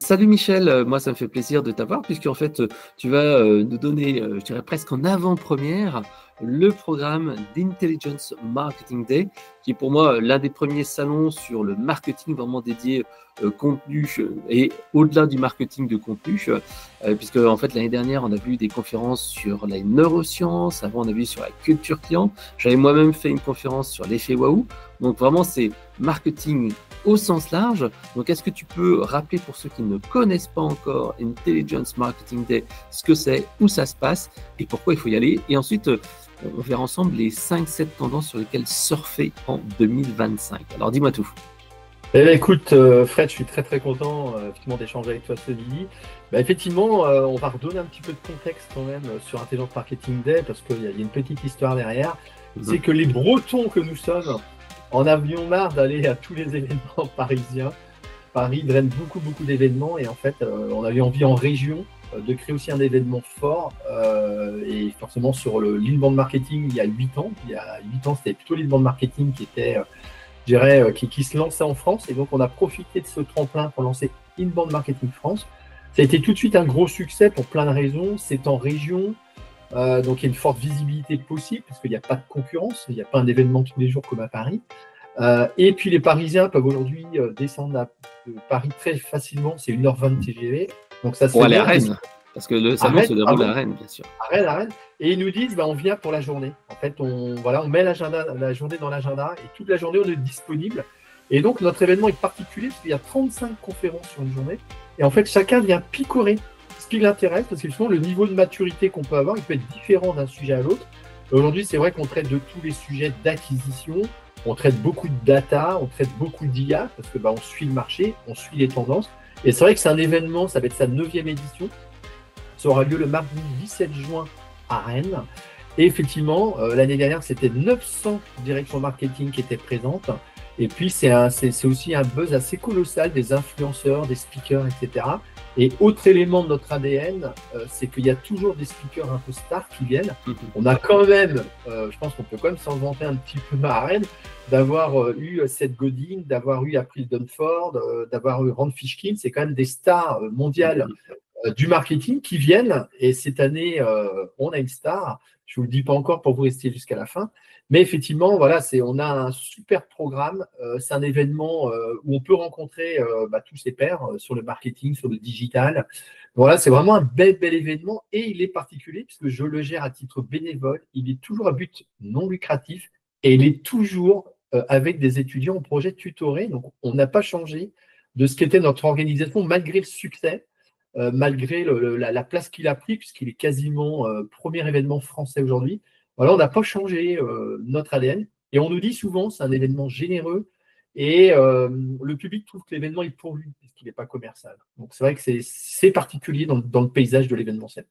Salut Michel, moi ça me fait plaisir de t'avoir puisque en fait tu vas nous donner, je dirais presque en avant-première, le programme d'Intelligence Marketing Day, qui est pour moi l'un des premiers salons sur le marketing vraiment dédié contenu et au-delà du marketing de contenu, puisque en fait l'année dernière on a vu des conférences sur les neurosciences, avant on a vu sur la culture client, j'avais moi-même fait une conférence sur l'effet waouh, donc vraiment c'est marketing au sens large. Donc, est-ce que tu peux rappeler pour ceux qui ne connaissent pas encore Intelligence Marketing Day, ce que c'est, où ça se passe et pourquoi il faut y aller? Et ensuite, on verra ensemble les 5-7 tendances sur lesquelles surfer en 2025. Alors, dis-moi tout. Eh bien, écoute, Fred, je suis très très content effectivement d'échanger avec toi ce midi. Effectivement, on va redonner un petit peu de contexte quand même sur Intelligence Marketing Day parce qu'il y a une petite histoire derrière. C'est que les Bretons que nous sommes en avions marre d'aller à tous les événements parisiens. Paris draine beaucoup beaucoup d'événements et en fait, on avait envie en région de créer aussi un événement fort et forcément sur l'inbound marketing il y a 8 ans. Il y a 8 ans, c'était plutôt l'inbound marketing qui était je dirais, qui se lançait en France. Et donc, on a profité de ce tremplin pour lancer Inbound Marketing France. Ça a été tout de suite un gros succès pour plein de raisons. C'est en région, donc il y a une forte visibilité possible, parce qu'il n'y a pas de concurrence, il n'y a pas un événement tous les jours comme à Paris. Et puis, les Parisiens peuvent aujourd'hui descendre de Paris très facilement, c'est 1h20 de TGV. Donc, ça se Pour fait aller à bien. Rennes, parce que le salon se déroule à Rennes, bien sûr. À Rennes. Et ils nous disent, on vient pour la journée. En fait, on met la journée dans l'agenda et toute la journée, on est disponible. Et donc, notre événement est particulier parce qu'il y a 35 conférences sur une journée. Et en fait, chacun vient picorer ce qui l'intéresse parce que justement, le niveau de maturité qu'on peut avoir, il peut être différent d'un sujet à l'autre. Aujourd'hui, c'est vrai qu'on traite de tous les sujets d'acquisition. On traite beaucoup de data, on traite beaucoup d'IA parce que on suit le marché, on suit les tendances. Et c'est vrai que c'est un événement, ça va être sa 9e édition. Ça aura lieu le mardi 17 juin à Rennes. Et effectivement, l'année dernière, c'était 900 directions marketing qui étaient présentes. Et puis, c'est aussi un buzz assez colossal des influenceurs, des speakers, etc. Et autre élément de notre ADN, c'est qu'il y a toujours des speakers un peu stars qui viennent. On a quand même, je pense qu'on peut quand même s'en vanter un petit peu à Rennes, d'avoir eu Seth Godin, d'avoir eu April Dunford, d'avoir eu Rand Fishkin. C'est quand même des stars mondiales du marketing qui viennent. Et cette année, on a une star. Je ne vous le dis pas encore pour vous rester jusqu'à la fin. Mais effectivement, voilà, on a un super programme. C'est un événement où on peut rencontrer tous ses pairs sur le marketing, sur le digital. Voilà, c'est vraiment un bel événement et il est particulier puisque je le gère à titre bénévole. Il est toujours à but non lucratif et il est toujours avec des étudiants en projet tutoré. Donc, on n'a pas changé de ce qu'était notre organisation malgré le succès. Malgré la place qu'il a pris, puisqu'il est quasiment premier événement français aujourd'hui. Voilà, on n'a pas changé notre ADN. Et on nous dit souvent, c'est un événement généreux. Et le public trouve que l'événement est pourvu, puisqu'il n'est pas commercial. Donc c'est vrai que c'est particulier dans le paysage de l'événementiel.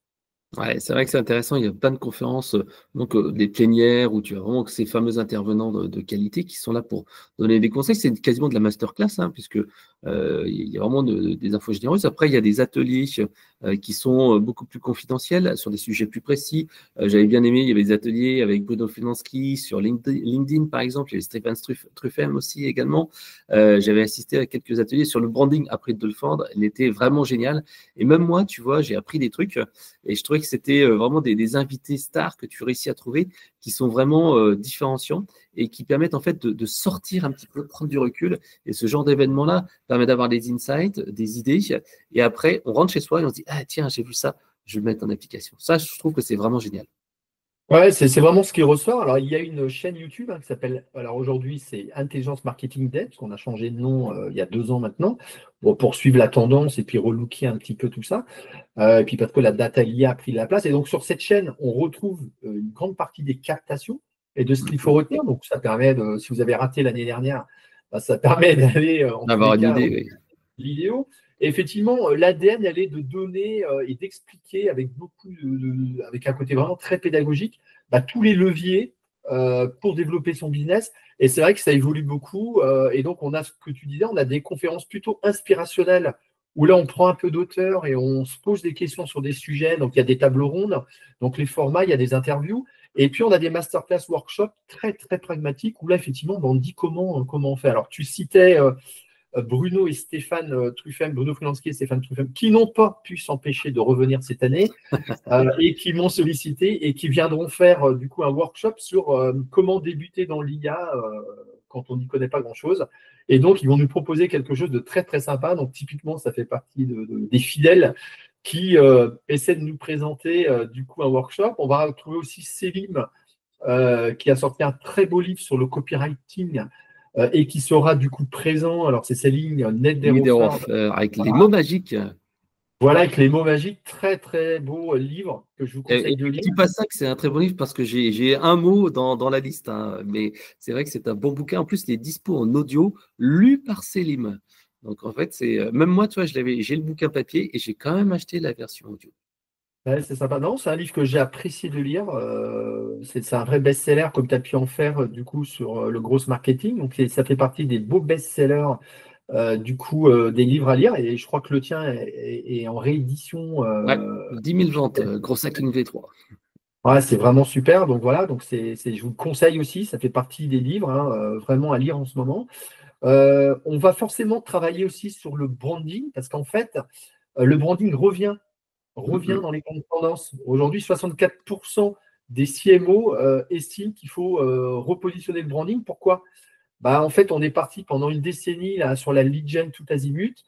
Ouais, c'est vrai que c'est intéressant. Il y a plein de conférences, donc des plénières où tu as vraiment ces fameux intervenants de qualité qui sont là pour donner des conseils. C'est quasiment de la masterclass, hein, puisque il y a vraiment des infos généreuses. Après, il y a des ateliers qui sont beaucoup plus confidentiels sur des sujets plus précis. J'avais bien aimé, il y avait des ateliers avec Bruno Finansky sur LinkedIn, par exemple. Il y avait Stéphane Truffem aussi également. J'avais assisté à quelques ateliers sur le branding après Delford. Il était vraiment génial. Et même moi, tu vois, j'ai appris des trucs et je trouvais que c'était vraiment des invités stars que tu réussis à trouver qui sont vraiment différenciants et qui permettent en fait de sortir un petit peu, prendre du recul. Et ce genre d'événement-là permet d'avoir des insights, des idées. Et après, on rentre chez soi et on se dit, ah tiens, j'ai vu ça, je vais le mettre en application. Ça, je trouve que c'est vraiment génial. Ouais, c'est vraiment ce qui ressort. Alors, il y a une chaîne YouTube qui s'appelle, alors aujourd'hui, c'est Intelligence Marketing Day, parce qu'on a changé de nom il y a 2 ans maintenant, pour suivre la tendance et puis relooker un petit peu tout ça. Et puis parce que la data IA a pris la place. Et donc, sur cette chaîne, on retrouve une grande partie des captations et de ce qu'il faut retenir. Donc, ça permet si vous avez raté l'année dernière, ça permet d'aller, en tous D'avoir les une cas, idée, oui. vidéo. Et effectivement, l'ADN, elle est de donner et d'expliquer avec avec un côté vraiment très pédagogique, tous les leviers pour développer son business. Et c'est vrai que ça évolue beaucoup. Et donc, on a ce que tu disais, on a des conférences plutôt inspirationnelles où là, on prend un peu d'auteur et on se pose des questions sur des sujets. Donc, il y a des tables rondes. Donc, les formats, il y a des interviews. Et puis, on a des masterclass workshops très, très pragmatiques où là, effectivement, on dit comment on fait. Alors, tu citais Bruno et Stéphane Truffem, Bruno Freelansky et Stéphane Truffem, qui n'ont pas pu s'empêcher de revenir cette année et qui m'ont sollicité et qui viendront faire du coup un workshop sur comment débuter dans l'IA quand on n'y connaît pas grand-chose. Et donc, ils vont nous proposer quelque chose de très, très sympa. Donc, typiquement, ça fait partie des fidèles qui essaient de nous présenter du coup un workshop. On va retrouver aussi Célim, qui a sorti un très beau livre sur le copywriting et qui sera du coup présent. Alors, c'est Céline Nederhofer. Avec les mots magiques. Voilà, avec les mots magiques, très très beau livre que je vous conseille de lire. Je ne dis pas ça que c'est un très bon livre parce que j'ai un mot dans la liste, hein, mais c'est vrai que c'est un bon bouquin. En plus, il est dispo en audio, lu par Célim. Donc en fait, même moi, tu vois, j'ai le bouquin papier et j'ai quand même acheté la version audio. Ouais, c'est sympa. Non, c'est un livre que j'ai apprécié de lire. C'est un vrai best-seller, comme tu as pu en faire du coup sur le gros marketing. Donc ça fait partie des beaux best-sellers du coup des livres à lire. Et je crois que le tien est en réédition. Ouais, 10 000 ventes, gros hacking V3. Ouais, c'est vraiment super. Donc voilà, donc je vous le conseille aussi. Ça fait partie des livres vraiment à lire en ce moment. On va forcément travailler aussi sur le branding parce qu'en fait, le branding revient dans les grandes tendances. Aujourd'hui, 64% des CMO estiment qu'il faut repositionner le branding. Pourquoi? En fait, on est parti pendant une décennie là, sur la lead gen tout azimut.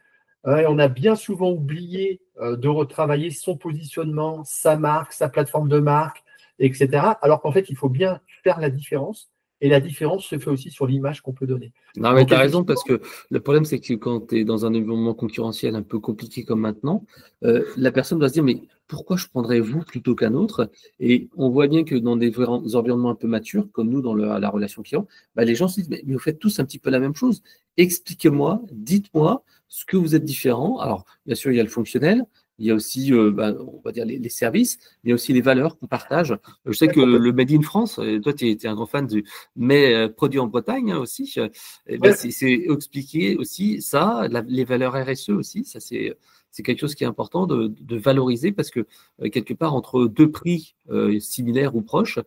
Et on a bien souvent oublié de retravailler son positionnement, sa marque, sa plateforme de marque, etc. Alors qu'en fait, il faut bien faire la différence. Et la différence se fait aussi sur l'image qu'on peut donner. Non, mais tu as raison, parce que le problème, c'est que quand tu es dans un environnement concurrentiel un peu compliqué comme maintenant, la personne doit se dire, mais pourquoi je prendrais vous plutôt qu'un autre? Et on voit bien que dans des environnements un peu matures, comme nous, dans la relation client, les gens se disent, mais vous faites tous un petit peu la même chose. Expliquez-moi, dites-moi ce que vous êtes différent. Alors, bien sûr, il y a le fonctionnel. Il y a aussi, on va dire, les services, mais il y a aussi les valeurs qu'on partage. Je sais que le Made in France, toi, tu es un grand fan du mais produit en Bretagne aussi, c'est expliquer aussi ça, les valeurs RSE aussi, ça c'est quelque chose qui est important de valoriser parce que quelque part entre deux prix similaires ou proches,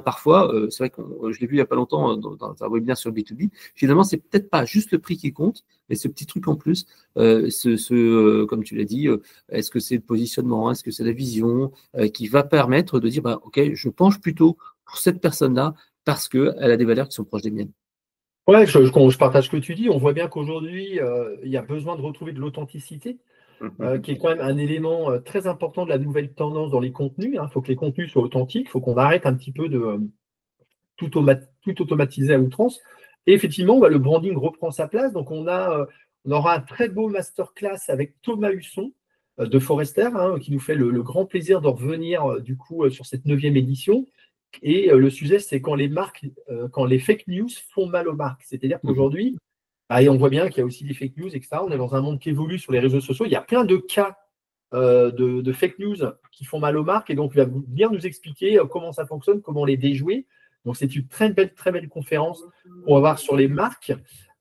parfois, c'est vrai que je l'ai vu il n'y a pas longtemps dans un webinaire sur le B2B, finalement c'est peut-être pas juste le prix qui compte, mais ce petit truc en plus, comme tu l'as dit, est-ce que c'est le positionnement, est-ce que c'est la vision qui va permettre de dire, ok, je penche plutôt pour cette personne-là parce qu'elle a des valeurs qui sont proches des miennes. Ouais, je partage ce que tu dis. On voit bien qu'aujourd'hui, il y a besoin de retrouver de l'authenticité, qui est quand même un élément très important de la nouvelle tendance dans les contenus. Il faut que les contenus soient authentiques, il faut qu'on arrête un petit peu de tout automatiser à outrance. Et effectivement, le branding reprend sa place. Donc, on aura un très beau masterclass avec Thomas Husson de Forester, qui nous fait le grand plaisir de revenir du coup sur cette 9e édition. Et le sujet, c'est quand les fake news font mal aux marques. C'est-à-dire qu'aujourd'hui, et on voit bien qu'il y a aussi des fake news, etc. On est dans un monde qui évolue sur les réseaux sociaux. Il y a plein de cas de fake news qui font mal aux marques. Et donc, il va bien nous expliquer comment ça fonctionne, comment les déjouer. Donc, c'est une très belle conférence qu'on va voir sur les marques.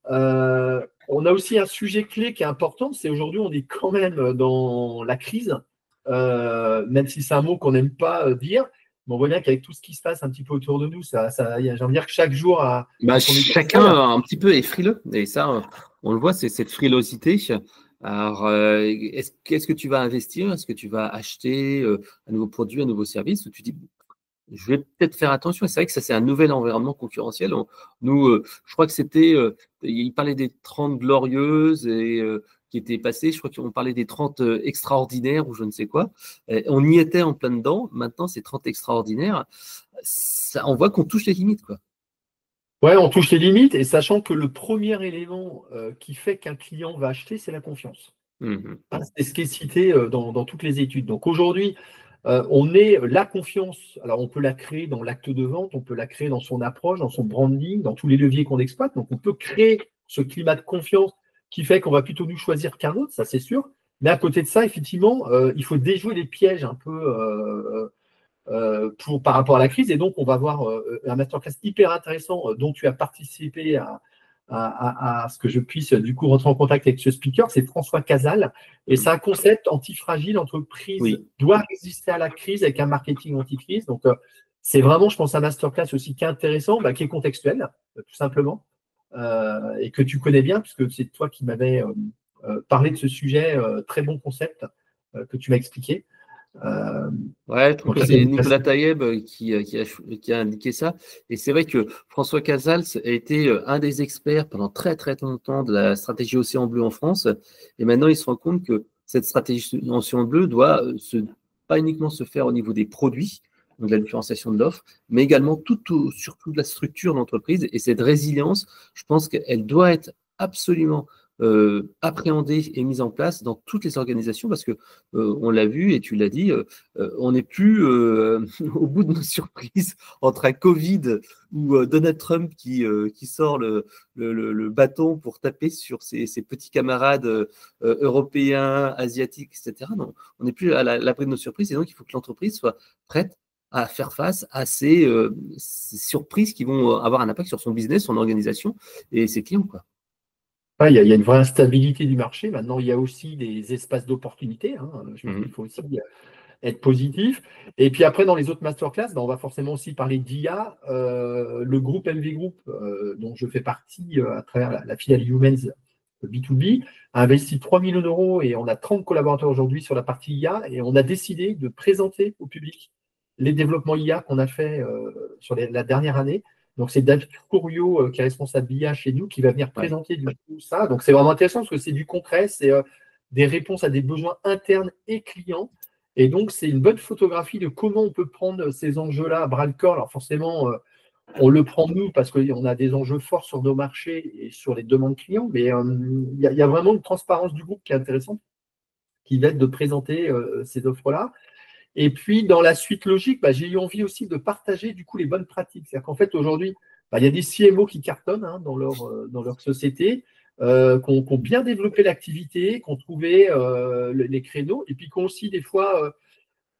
On a aussi un sujet clé qui est important. C'est aujourd'hui, on est quand même dans la crise, même si c'est un mot qu'on n'aime pas dire. Mais on voit bien qu'avec tout ce qui se passe un petit peu autour de nous, j'ai envie de dire que chaque jour chacun un petit peu est frileux. Et ça, on le voit, c'est cette frilosité. Alors, est-ce que tu vas investir? Est-ce que tu vas acheter un nouveau produit, un nouveau service? Ou tu dis, je vais peut-être faire attention. C'est vrai que ça, c'est un nouvel environnement concurrentiel. Nous, je crois que c'était, il parlait des 30 glorieuses et qui étaient passées. Je crois qu'on parlait des 30 extraordinaires ou je ne sais quoi. On y était en plein dedans. Maintenant, c'est 30 extraordinaires. Ça, on voit qu'on touche les limites, quoi. Ouais, on touche les limites, et sachant que le premier élément qui fait qu'un client va acheter, c'est la confiance. C'est ce qui est cité dans toutes les études. Donc aujourd'hui, la confiance. Alors on peut la créer dans l'acte de vente, on peut la créer dans son approche, dans son branding, dans tous les leviers qu'on exploite. Donc on peut créer ce climat de confiance qui fait qu'on va plutôt nous choisir qu'un autre, ça c'est sûr. Mais à côté de ça, effectivement, il faut déjouer les pièges un peu par rapport à la crise. Et donc, on va avoir un masterclass hyper intéressant dont tu as participé à ce que je puisse du coup rentrer en contact avec ce speaker. C'est François Casal. Et c'est un concept antifragile. L'entreprise doit résister à la crise avec un marketing anti-crise. Donc, c'est vraiment, je pense, un masterclass aussi qui est intéressant, qui est contextuel, tout simplement. et que tu connais bien, puisque c'est toi qui m'avais parlé de ce sujet, très bon concept que tu m'as expliqué. Ouais, je trouve Donc que là, c'est c'est intéressant. Nicolas Taïeb qui a indiqué ça. Et c'est vrai que François Casals a été un des experts pendant très très longtemps de la stratégie Océan Bleu en France. Et maintenant, il se rend compte que cette stratégie Océan Bleu doit pas uniquement se faire au niveau des produits, donc de la différenciation de l'offre, mais également surtout de la structure d'entreprise. Et cette résilience, je pense qu'elle doit être absolument appréhendée et mise en place dans toutes les organisations parce que on l'a vu et tu l'as dit, on n'est plus au bout de nos surprises entre un Covid ou Donald Trump qui sort le bâton pour taper sur ses petits camarades européens, asiatiques, etc. Non, on n'est plus à l'abri de nos surprises et donc il faut que l'entreprise soit prête à faire face à ces surprises qui vont avoir un impact sur son business, son organisation et ses clients, quoi. Ouais, il y a une vraie instabilité du marché. Maintenant, il y a aussi des espaces d'opportunité, hein. Je pense qu'il faut aussi être positif. Et puis après, dans les autres masterclass, on va forcément aussi parler d'IA. Le groupe MV Group, dont je fais partie à travers la filiale Humans B2B, a investi 3 millions d'euros et on a 30 collaborateurs aujourd'hui sur la partie IA et on a décidé de présenter au public les développements IA qu'on a fait sur la dernière année. Donc, c'est David Couriot, qui est responsable d'IA chez nous, qui va venir Ouais. présenter du coup ça. Donc, c'est vraiment intéressant parce que c'est du concret, c'est des réponses à des besoins internes et clients. Et donc, c'est une bonne photographie de comment on peut prendre ces enjeux-là à bras-le-corps. Alors, forcément, on le prend nous parce qu'on a des enjeux forts sur nos marchés et sur les demandes clients, mais il y a vraiment une transparence du groupe qui est intéressante, qui va être de présenter ces offres-là. Et puis, dans la suite logique, j'ai eu envie aussi de partager du coup les bonnes pratiques. C'est-à-dire qu'en fait, aujourd'hui, il y a des CMO qui cartonnent dans leur société, qui ont bien développé l'activité, qui ont trouvé les créneaux, et puis qui ont aussi des fois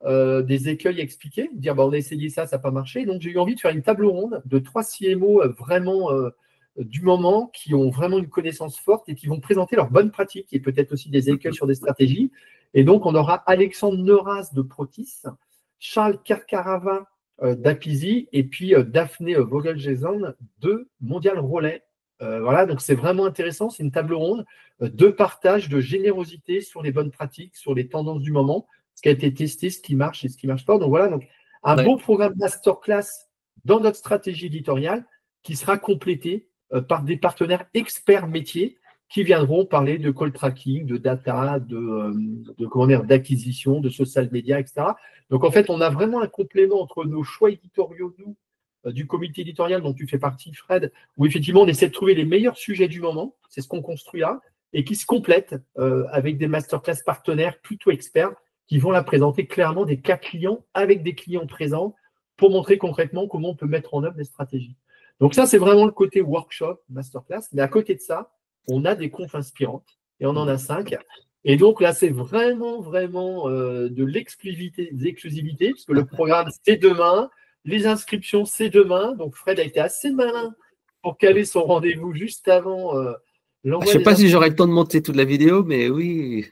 des écueils expliqués, dire on a essayé ça, ça n'a pas marché. Donc, j'ai eu envie de faire une table ronde de 3 CMO vraiment du moment, qui ont vraiment une connaissance forte et qui vont présenter leurs bonnes pratiques et peut-être aussi des écueils sur des stratégies. Et donc, on aura Alexandre Neuras de Protis, Charles Kerkarava d'Apizi et puis Daphné Vogelgesan de Mondial Relais. Voilà, donc c'est vraiment intéressant. C'est une table ronde de partage, de générosité sur les bonnes pratiques, sur les tendances du moment, ce qui a été testé, ce qui marche et ce qui ne marche pas. Donc voilà, donc un beau programme masterclass dans notre stratégie éditoriale qui sera complété par des partenaires experts métiers qui viendront parler de call tracking, de data, d'acquisition, de social media, etc. Donc en fait, on a vraiment un complément entre nos choix éditoriaux, nous, du comité éditorial dont tu fais partie, Fred, où effectivement on essaie de trouver les meilleurs sujets du moment, c'est ce qu'on construit là, et qui se complètent avec des masterclass partenaires plutôt experts qui vont la présenter clairement des cas clients avec des clients présents pour montrer concrètement comment on peut mettre en œuvre des stratégies. Donc ça, c'est vraiment le côté workshop, masterclass. Mais à côté de ça, on a des confs inspirantes et on en a 5. Et donc là, c'est vraiment, vraiment de l'exclusivité, parce que le programme, c'est demain. Les inscriptions, c'est demain. Donc Fred a été assez malin pour caler son rendez-vous juste avant Je ne l'envoi sais des pas si inscriptions. j'aurai le temps de monter toute la vidéo, mais oui.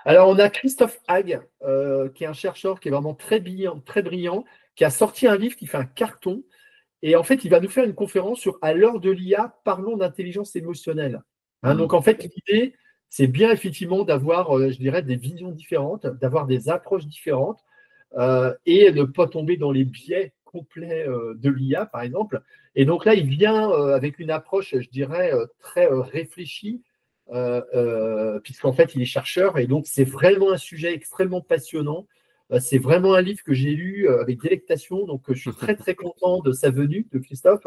Alors, on a Christophe Hague, qui est un chercheur qui est vraiment très brillant, qui a sorti un livre qui fait un carton. Et en fait, il va nous faire une conférence sur À l'heure de l'IA, parlons d'intelligence émotionnelle. Donc, en fait, l'idée, c'est bien effectivement d'avoir, je dirais, des visions différentes, d'avoir des approches différentes et de ne pas tomber dans les biais complets de l'IA, par exemple. Et donc là, il vient avec une approche, je dirais, très réfléchie, puisqu'en fait, il est chercheur. Et donc, c'est vraiment un sujet extrêmement passionnant. C'est vraiment un livre que j'ai lu avec délectation. Donc, je suis très, très content de sa venue, de Christophe,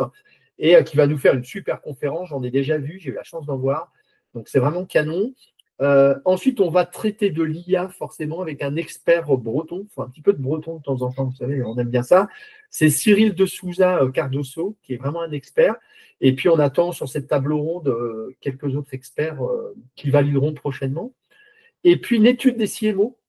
et qui va nous faire une super conférence. J'en ai déjà vu, j'ai eu la chance d'en voir. Donc, c'est vraiment canon. Ensuite, on va traiter de l'IA forcément avec un expert breton. Il faut un petit peu de breton de temps en temps, vous savez, on aime bien ça. C'est Cyril de Souza Cardoso, qui est vraiment un expert. Et puis, on attend sur cette table ronde quelques autres experts qui valideront prochainement. Et puis, une étude des CMO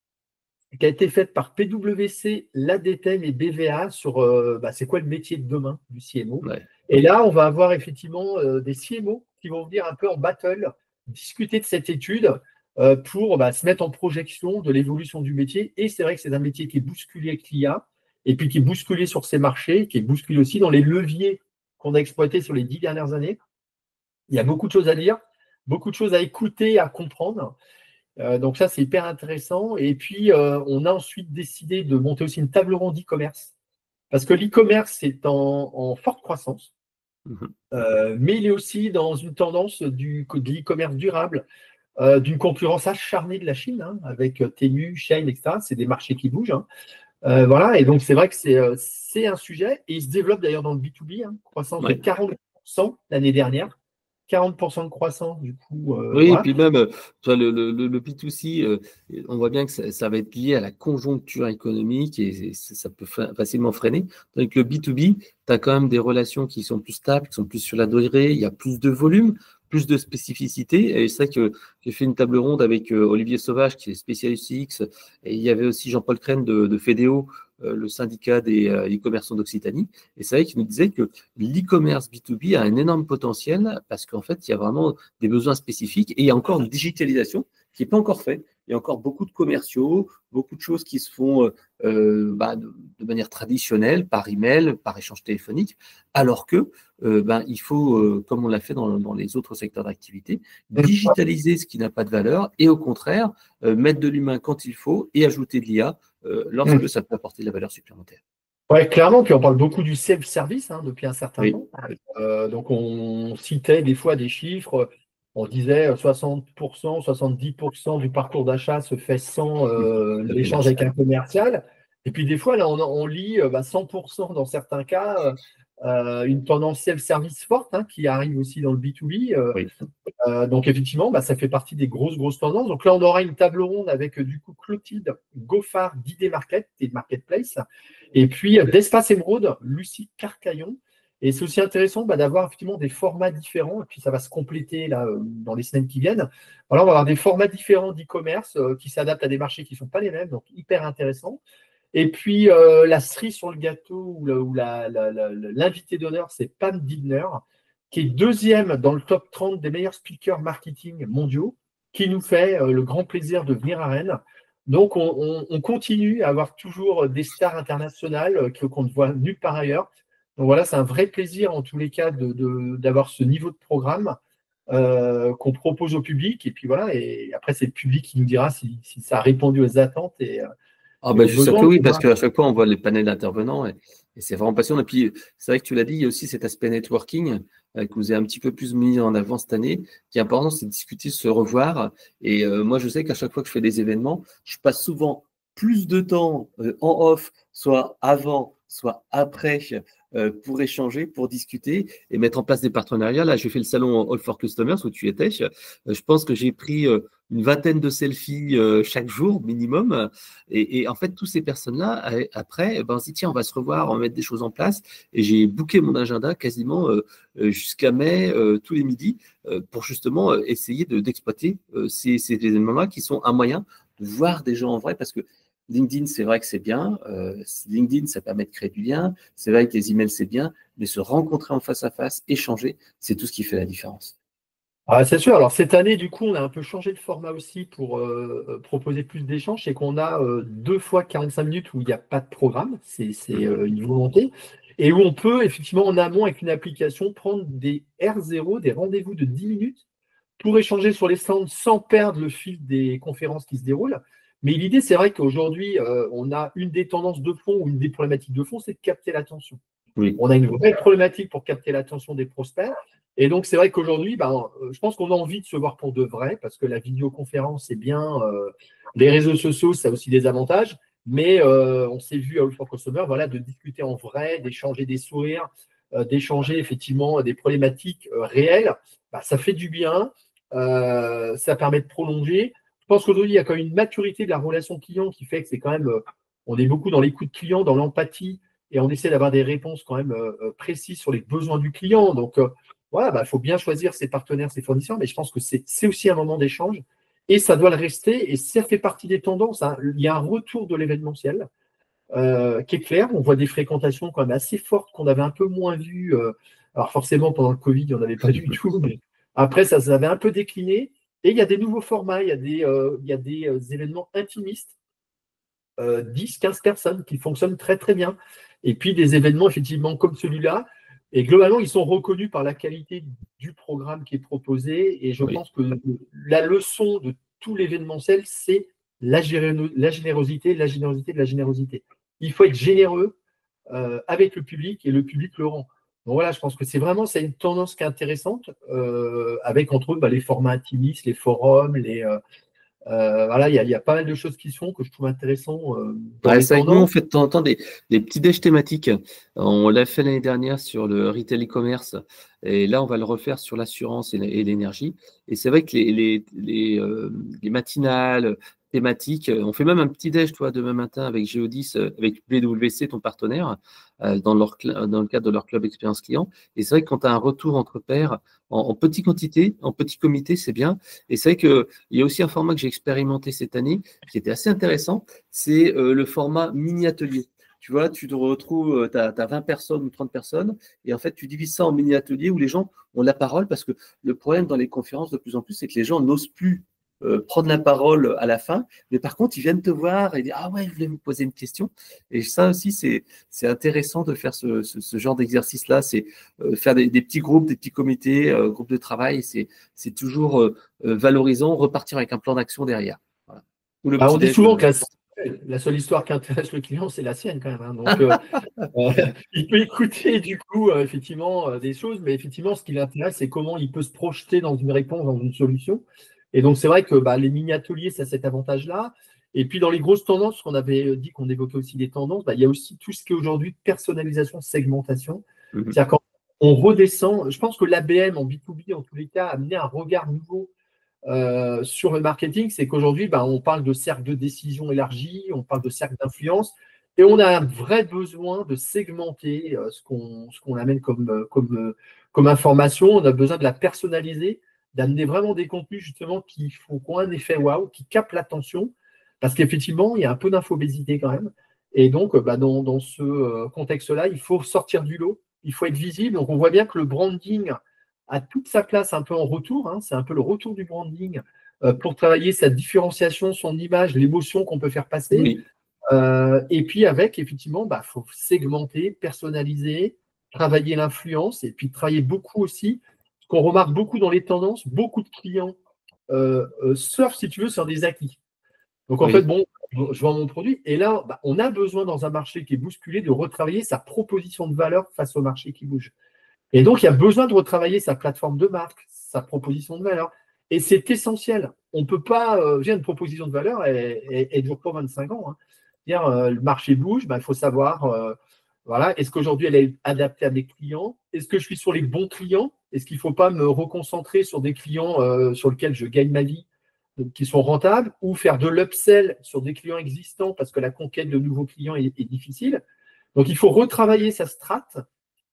qui a été faite par PwC, l'ADTEM et BVA sur c'est quoi le métier de demain du CMO. Ouais. Et là, on va avoir effectivement des CMO qui vont venir un peu en battle, discuter de cette étude pour se mettre en projection de l'évolution du métier. Et c'est vrai que c'est un métier qui est bousculé avec l'IA, et puis qui est bousculé sur ses marchés, qui est bousculé aussi dans les leviers qu'on a exploité sur les 10 dernières années. Il y a beaucoup de choses à lire, beaucoup de choses à écouter, à comprendre. Donc ça, c'est hyper intéressant. Et puis, on a ensuite décidé de monter aussi une table ronde e-commerce. Parce que l'e-commerce est en forte croissance, mais il est aussi dans une tendance de l'e-commerce durable, d'une concurrence acharnée de la Chine, hein, avec Temu, Shein, etc. C'est des marchés qui bougent. Hein. Voilà, et donc c'est vrai que c'est un sujet, et il se développe d'ailleurs dans le B2B, hein, croissance de 40% l'année dernière. 40% de croissance, du coup. Oui, et Voilà. puis même tu vois, le B2C, on voit bien que ça va être lié à la conjoncture économique et ça peut facilement freiner. Avec le B2B, tu as quand même des relations qui sont plus stables, qui sont plus sur la durée, il y a plus de volume, plus de spécificité. Et c'est vrai que j'ai fait une table ronde avec Olivier Sauvage, qui est spécialiste CX, et il y avait aussi Jean-Paul Crène de Fédéo, le syndicat des e-commerçants d'Occitanie. Et c'est vrai qu'il nous disait que l'e-commerce B2B a un énorme potentiel parce qu'en fait, il y a vraiment des besoins spécifiques et il y a encore une digitalisation qui n'est pas encore faite. Il y a encore beaucoup de commerciaux, beaucoup de choses qui se font de manière traditionnelle, par email, par échange téléphonique, alors que il faut, comme on l'a fait dans les autres secteurs d'activité, digitaliser ce qui n'a pas de valeur et au contraire, mettre de l'humain quand il faut et ajouter de l'IA lorsque ça peut apporter de la valeur supplémentaire. Oui, clairement, puis on parle beaucoup du self-service, hein, depuis un certain Oui. temps. Donc on citait des fois des chiffres, on disait 60%, 70% du parcours d'achat se fait sans l'échange avec un commercial. Et puis des fois, là, on lit 100% dans certains cas, une tendance self-service forte, hein, qui arrive aussi dans le B2B. Oui. Donc effectivement, ça fait partie des grosses tendances. Donc là, on aura une table ronde avec du coup Clotilde Goffard d'ID Market et de Marketplace, et puis d'Espace Émeraude, Lucie Carcaillon. Et c'est aussi intéressant d'avoir effectivement des formats différents, et puis ça va se compléter là, dans les semaines qui viennent. Alors, on va avoir des formats différents d'e-commerce qui s'adaptent à des marchés qui ne sont pas les mêmes, donc hyper intéressant. Et puis la cerise sur le gâteau ou l'invité d'honneur, c'est Pam Dibner, qui est deuxième dans le top 30 des meilleurs speakers marketing mondiaux, qui nous fait le grand plaisir de venir à Rennes. Donc, on continue à avoir toujours des stars internationales qu'on ne voit nulle part ailleurs. Donc voilà, c'est un vrai plaisir en tous les cas d'avoir ce niveau de programme qu'on propose au public. Et puis voilà, et après, c'est le public qui nous dira si ça a répondu aux attentes et Je aux suis sûr que besoins. oui, parce qu'à chaque fois, on voit les panels d'intervenants et c'est vraiment passionnant. Et puis, c'est vrai que tu l'as dit, il y a aussi cet aspect networking que vous avez un petit peu plus mis en avant cette année. Qui est important, c'est de discuter, se revoir. Et moi, je sais qu'à chaque fois que je fais des événements, je passe souvent plus de temps en off, soit avant, soit après, pour échanger, pour discuter et mettre en place des partenariats. Là, j'ai fait le salon All for Customers où tu étais. Je pense que j'ai pris une vingtaine de selfies chaque jour minimum. Et en fait, toutes ces personnes-là, après, on se dit, tiens, on va se revoir, on va mettre des choses en place. Et j'ai booké mon agenda quasiment jusqu'à mai, tous les midis, pour justement essayer d'exploiter ces événements-là qui sont un moyen de voir des gens en vrai. Parce que LinkedIn, c'est vrai que c'est bien. LinkedIn, ça permet de créer du lien. C'est vrai que les emails, c'est bien. Mais se rencontrer en face à face, échanger, c'est tout ce qui fait la différence. Ah, c'est sûr. Alors cette année, du coup, on a un peu changé de format aussi pour proposer plus d'échanges. C'est qu'on a 2 fois 45 minutes où il n'y a pas de programme. C'est une volonté. Et où on peut, effectivement, en amont, avec une application, prendre des R0, des rendez-vous de 10 minutes pour échanger sur les stands sans perdre le fil des conférences qui se déroulent. Mais l'idée, c'est vrai qu'aujourd'hui, on a une des tendances de fond ou une des problématiques de fond, c'est de capter l'attention. Oui. On a une vraie problématique pour capter l'attention des prospects. Et donc, c'est vrai qu'aujourd'hui, je pense qu'on a envie de se voir pour de vrai, parce que la vidéoconférence, c'est bien. Les réseaux sociaux, ça a aussi des avantages. Mais on s'est vu à All for Customer, voilà, de discuter en vrai, d'échanger des sourires, d'échanger effectivement des problématiques réelles. Ça fait du bien. Ça permet de prolonger. Je pense qu'aujourd'hui, il y a quand même une maturité de la relation client qui fait que c'est quand même, on est beaucoup dans l'écoute client, dans l'empathie, et on essaie d'avoir des réponses quand même précises sur les besoins du client. Donc, voilà, il faut bien choisir ses partenaires, ses fournisseurs, mais je pense que c'est aussi un moment d'échange et ça doit le rester. Et ça fait partie des tendances, hein. Il y a un retour de l'événementiel qui est clair. On voit des fréquentations quand même assez fortes qu'on avait un peu moins vues. Alors, forcément, pendant le Covid, il n'y en avait pas du tout, mais après, ça s'avait un peu décliné. Et il y a des nouveaux formats, il y a des événements intimistes, 10, 15 personnes qui fonctionnent très, très bien. Et puis des événements, effectivement, comme celui-là, Et globalement, ils sont reconnus par la qualité du programme qui est proposé. Et je Oui. pense que la leçon de tout l'événementiel, c'est la générosité, la générosité, de la générosité. Il faut être généreux avec le public et le public le rend. Donc voilà, je pense que c'est une tendance qui est intéressante, avec entre autres les formats intimistes, les forums, voilà, il y a pas mal de choses qui se font que je trouve intéressant dans Ouais, les c'est vrai que nous, on tendances. fait de temps en temps des petits déj thématiques. On l'a fait l'année dernière sur le retail e-commerce. Et là, on va le refaire sur l'assurance et l'énergie. Et c'est vrai que les matinales thématiques, on fait même un petit déj, toi, demain matin avec Géodis, avec PwC, ton partenaire, dans le cadre de leur club expérience client. Et c'est vrai que quand tu as un retour entre pairs en petite quantité, en petit comité, c'est bien. Et c'est vrai qu'il y a aussi un format que j'ai expérimenté cette année qui était assez intéressant, c'est le format mini-atelier. Tu vois, tu te retrouves, tu as 20 personnes ou 30 personnes, et en fait, tu divises ça en mini-ateliers où les gens ont la parole, parce que le problème dans les conférences de plus en plus, c'est que les gens n'osent plus prendre la parole à la fin, mais par contre, ils viennent te voir et dire ah ouais, je voulais me poser une question. Et ça aussi, c'est intéressant de faire ce genre d'exercice-là, c'est faire des petits groupes, des petits comités, groupes de travail, c'est toujours valorisant, repartir avec un plan d'action derrière. Voilà. Ou le On dit petit-déj. souvent que la seule histoire qui intéresse le client, c'est la sienne quand même, hein. Donc, il peut écouter du coup effectivement des choses, mais effectivement, ce qui l'intéresse, c'est comment il peut se projeter dans une réponse, dans une solution. Et donc, c'est vrai que les mini-ateliers, ça a cet avantage-là. Et puis, dans les grosses tendances, qu'on avait dit qu'on évoquait aussi des tendances, il y a aussi tout ce qui est aujourd'hui personnalisation, segmentation. Mhm. C'est-à-dire quand on redescend, je pense que l'ABM en B2B, en tous les cas, a amené un regard nouveau sur le marketing, c'est qu'aujourd'hui, on parle de cercle de décision élargi, on parle de cercle d'influence, et on a un vrai besoin de segmenter ce qu'on amène comme information. On a besoin de la personnaliser, d'amener vraiment des contenus justement qui ont un effet waouh, qui capent l'attention, parce qu'effectivement, il y a un peu d'infobésité quand même. Et donc, dans ce contexte-là, il faut sortir du lot, il faut être visible. Donc, on voit bien que le branding a toute sa place un peu en retour, hein, c'est un peu le retour du branding pour travailler sa différenciation, son image, l'émotion qu'on peut faire passer. Oui, Et puis avec, effectivement, faut segmenter, personnaliser, travailler l'influence et puis travailler beaucoup aussi, ce qu'on remarque beaucoup dans les tendances, beaucoup de clients surfent, si tu veux, sur des acquis. Donc en fait, oui, bon, je vends mon produit et là, on a besoin dans un marché qui est bousculé de retravailler sa proposition de valeur face au marché qui bouge. Et donc, il y a besoin de retravailler sa plateforme de marque, sa proposition de valeur. Et c'est essentiel. On ne peut pas, une proposition de valeur, elle ne dure pas 25 ans, hein. Le marché bouge, il faut savoir, voilà, est-ce qu'aujourd'hui elle est adaptée à mes clients? Est-ce que je suis sur les bons clients? Est-ce qu'il ne faut pas me reconcentrer sur des clients sur lesquels je gagne ma vie, donc, qui sont rentables, ou faire de l'upsell sur des clients existants parce que la conquête de nouveaux clients est difficile. Donc, il faut retravailler sa strate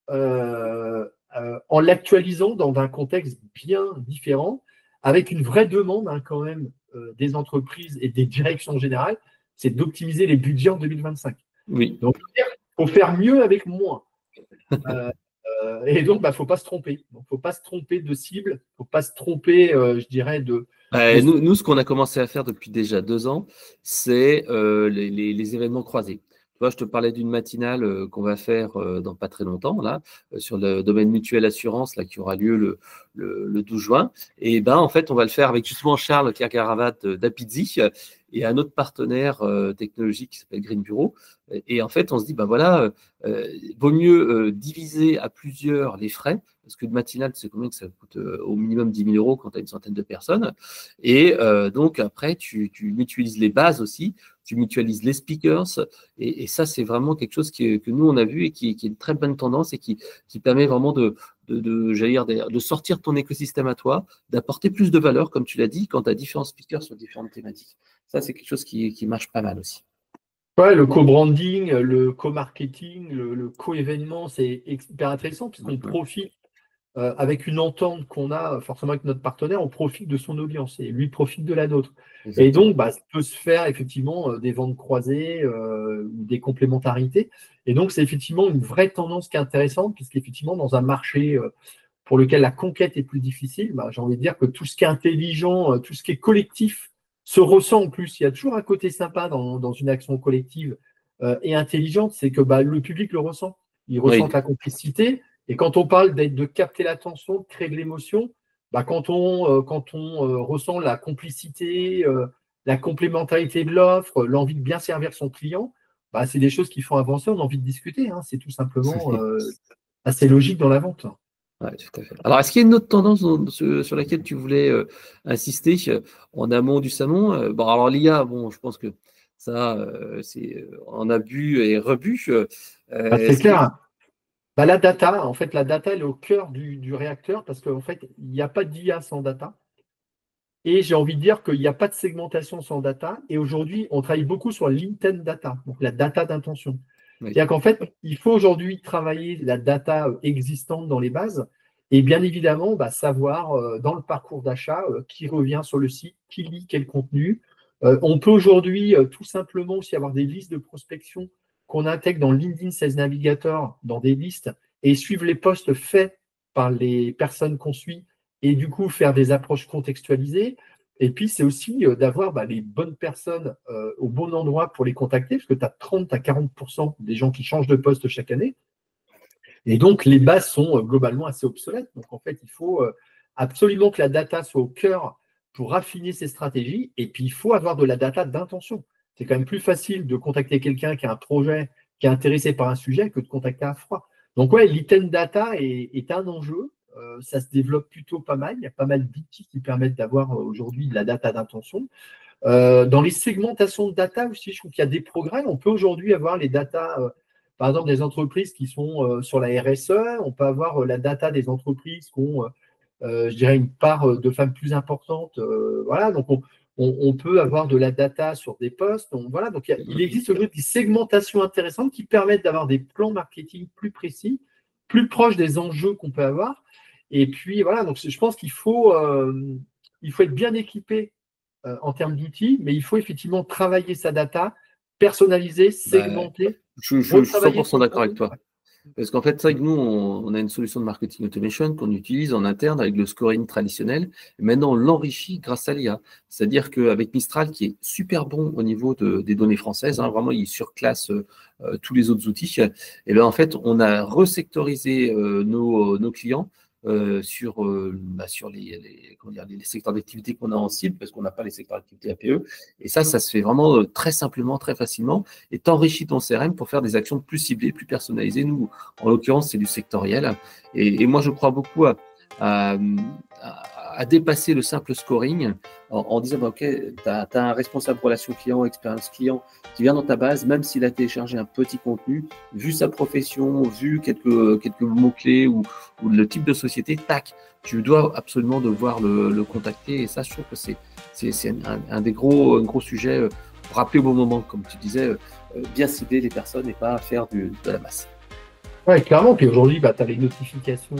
en l'actualisant dans un contexte bien différent, avec une vraie demande quand même des entreprises et des directions générales, c'est d'optimiser les budgets en 2025. oui. Donc, il faut faire mieux avec moins. Euh, et donc, il ne faut pas se tromper. Il ne faut pas se tromper de cible, il ne faut pas se tromper, je dirais, de Nous, ce qu'on a commencé à faire depuis déjà 2 ans, c'est les événements croisés. Tu vois, je te parlais d'une matinale qu'on va faire dans pas très longtemps, là, sur le domaine mutuel assurance, là, qui aura lieu le 12 juin. Et ben, en fait, on va le faire avec justement Charles Kergaravat d'Apizzi et un autre partenaire technologique qui s'appelle Green Bureau. Et en fait, on se dit, ben voilà, vaut mieux diviser à plusieurs les frais, parce qu'une matinale, c'est combien que ça coûte au minimum 10 000 euros quand tu as une centaine de personnes. Et donc, après, tu mutualises les bases aussi, tu mutualises les speakers. Et ça, c'est vraiment quelque chose que nous, on a vu et qui est une très bonne tendance et qui permet vraiment j'allais dire, de sortir ton écosystème à toi, d'apporter plus de valeur, comme tu l'as dit, quand tu as différents speakers sur différentes thématiques. Ça, c'est quelque chose qui marche pas mal aussi. Ouais, le co-branding, le co-marketing, le co-événement, c'est hyper intéressant puisqu'on profite avec une entente qu'on a forcément avec notre partenaire, on profite de son audience et lui profite de la nôtre. Et Exactement. donc, ça peut se faire effectivement des ventes croisées ou des complémentarités. Et donc, c'est effectivement une vraie tendance qui est intéressante, puisqu'effectivement, dans un marché pour lequel la conquête est plus difficile, j'ai envie de dire que tout ce qui est intelligent, tout ce qui est collectif se ressent en plus. Il y a toujours un côté sympa dans une action collective et intelligente, c'est que le public le ressent. Il ressent Oui, la complicité. Et quand on parle de capter l'attention, de créer de l'émotion, bah, quand on ressent la complicité, la complémentarité de l'offre, l'envie de bien servir son client, bah, c'est des choses qui font avancer, on a envie de discuter. Hein. C'est tout simplement assez logique dans la vente. Ouais, tout à fait. Alors, est-ce qu'il y a une autre tendance sur laquelle tu voulais insister en amont du salon? Bon, alors l'IA, bon, je pense que ça, on a bu et rebu. Bah, c'est Est-ce que... clair. Bah, la data, en fait, la data, elle est au cœur du réacteur parce qu'en fait, il n'y a pas d'IA sans data. Et j'ai envie de dire qu'il n'y a pas de segmentation sans data. Et aujourd'hui, on travaille beaucoup sur l'intent data, donc la data d'intention. Oui. C'est-à-dire qu'en fait, il faut aujourd'hui travailler la data existante dans les bases et bien évidemment bah, savoir dans le parcours d'achat qui revient sur le site, qui lit quel contenu. On peut aujourd'hui tout simplement aussi avoir des listes de prospection qu'on intègre dans LinkedIn Sales Navigator, dans des listes, et suivre les posts faits par les personnes qu'on suit et du coup faire des approches contextualisées. Et puis, c'est aussi d'avoir les bonnes personnes au bon endroit pour les contacter, parce que tu as 30 à 40% des gens qui changent de poste chaque année. Et donc, les bases sont globalement assez obsolètes. Donc, en fait, il faut absolument que la data soit au cœur pour raffiner ses stratégies. Et puis, il faut avoir de la data d'intention. C'est quand même plus facile de contacter quelqu'un qui a un projet, qui est intéressé par un sujet, que de contacter à froid. Donc, ouais, l'item data est un enjeu. Ça se développe plutôt pas mal. Il y a pas mal d'outils qui permettent d'avoir aujourd'hui de la data d'intention. Dans les segmentations de data aussi, je trouve qu'il y a des progrès. On peut aujourd'hui avoir les data, par exemple, des entreprises qui sont sur la RSE. On peut avoir la data des entreprises qui ont, je dirais, une part de femmes plus importante. Voilà, donc on peut avoir de la data sur des postes. Voilà, donc il existe aujourd'hui des segmentations intéressantes qui permettent d'avoir des plans marketing plus précis, plus proches des enjeux qu'on peut avoir. Et puis voilà, donc je pense qu'il faut être bien équipé en termes d'outils, mais il faut effectivement travailler sa data, personnaliser, segmenter, je suis retravailler 100% d'accord avec toi. Parce qu'en fait, c'est vrai que nous, on a une solution de marketing automation qu'on utilise en interne avec le scoring traditionnel. Et maintenant, on l'enrichit grâce à l'IA. C'est-à-dire qu'avec Mistral, qui est super bon au niveau des données françaises, hein, vraiment, il surclasse tous les autres outils, et bien en fait, on a resectorisé nos clients sur les secteurs d'activité qu'on a en cible, parce qu'on n'a pas les secteurs d'activité APE. Et ça se fait vraiment très simplement, très facilement. Et t'enrichis ton CRM pour faire des actions plus ciblées, plus personnalisées. Nous, en l'occurrence, c'est du sectoriel. Et moi, je crois beaucoup à dépasser le simple scoring en disant, OK, tu as un responsable relation client, expérience client qui vient dans ta base, même s'il a téléchargé un petit contenu, vu sa profession, vu quelques mots-clés ou le type de société, tac, tu dois absolument devoir le contacter. Et ça, je trouve que c'est un gros sujets. Rappeler au bon moment, comme tu disais, bien cibler les personnes et pas faire de la masse. Oui, clairement. Puis aujourd'hui, tu as les notifications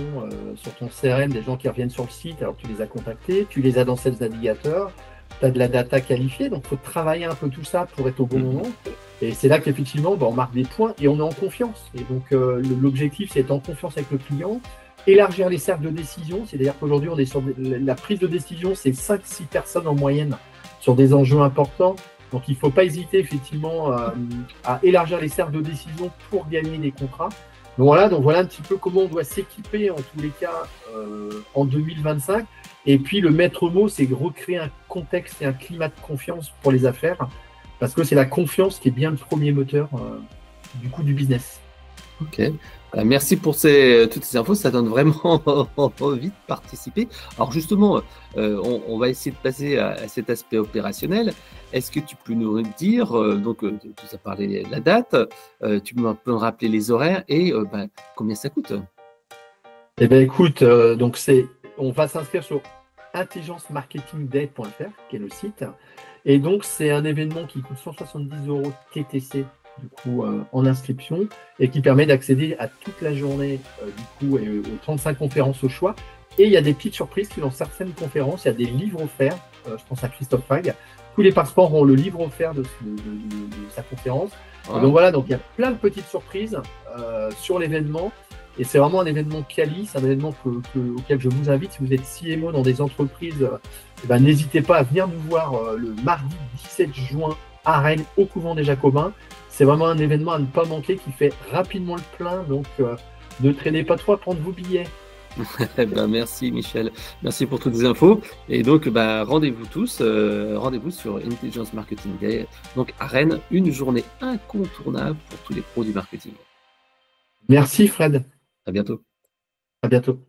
sur ton CRM des gens qui reviennent sur le site alors que tu les as contactés, tu les as dans Sales Navigator, tu as de la data qualifiée, donc il faut travailler un peu tout ça pour être au bon moment. Et c'est là qu'effectivement, on marque des points et on est en confiance. Et donc, l'objectif, c'est d'être en confiance avec le client, élargir les cercles de décision. C'est-à-dire qu'aujourd'hui, on est sur la prise de décision, c'est 5-6 personnes en moyenne sur des enjeux importants. Donc, il ne faut pas hésiter effectivement à élargir les cercles de décision pour gagner des contrats. Donc voilà un petit peu comment on doit s'équiper en tous les cas en 2025. Et puis le maître mot, c'est de recréer un contexte et un climat de confiance pour les affaires, parce que c'est la confiance qui est bien le premier moteur du business. Ok, merci pour toutes ces infos, ça donne vraiment envie de participer. Alors justement, on va essayer de passer à cet aspect opérationnel. Est-ce que tu peux nous dire, donc tu as parlé de la date, tu peux nous rappeler les horaires et combien ça coûte? Eh bien écoute, on va s'inscrire sur intelligencemarketingday.fr, qui est le site. Et donc c'est un événement qui coûte 170 € TTC du coup en inscription et qui permet d'accéder à toute la journée du coup et aux 35 conférences au choix. Et il y a des petites surprises qui dans certaines conférences, il y a des livres offerts. Je pense à Christophe Fag. Tous les participants auront le livre offert de sa conférence. Ouais. Donc voilà, donc il y a plein de petites surprises sur l'événement. Et c'est vraiment un événement quali, c'est un événement auquel je vous invite. Si vous êtes CMO dans des entreprises, n'hésitez pas à venir nous voir le mardi 17 juin à Rennes, au couvent des Jacobins. C'est vraiment un événement à ne pas manquer qui fait rapidement le plein. Donc Ne traînez pas trop à prendre vos billets. Eh ben, merci Michel, merci pour toutes les infos. Et donc rendez-vous tous, rendez-vous sur Intelligence Marketing Day, donc à Rennes, une journée incontournable pour tous les pros du marketing. Merci Fred. À bientôt. À bientôt.